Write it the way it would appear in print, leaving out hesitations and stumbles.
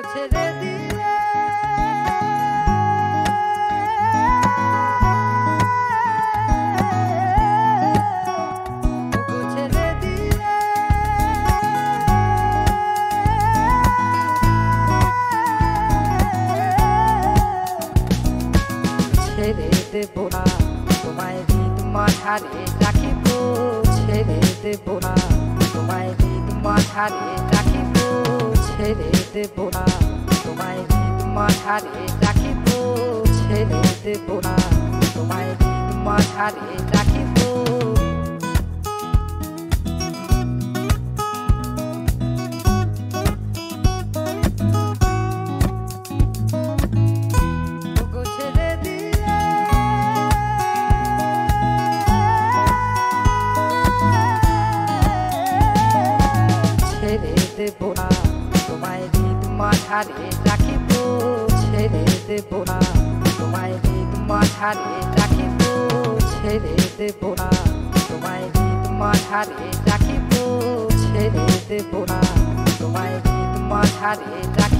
ছেড়ে দিলে ছেড়ে দিলে ছেড়ে দেব না তোমায় হৃদ মাঝারে রাখিব ছেড়ে দেব না তোমায় হৃদ মাঝারে রাখিব ছেড়ে দেব না তোমায় হৃদ মাঝারে রাখিব ছেড়ে দেব না তোমায় হৃদ মাঝারে রাখিব ছেড়ে দেব না তোমায় হৃদ মাঝারে রাখিব ছেড়ে দেব না তোমায় হৃদ মাঝারে রাখিব ছেড়ে দেব না তোমায় হৃদ মাঝারে রাখিব ছেড়ে দেব না তোমায় হৃদ মাঝারে রাখিব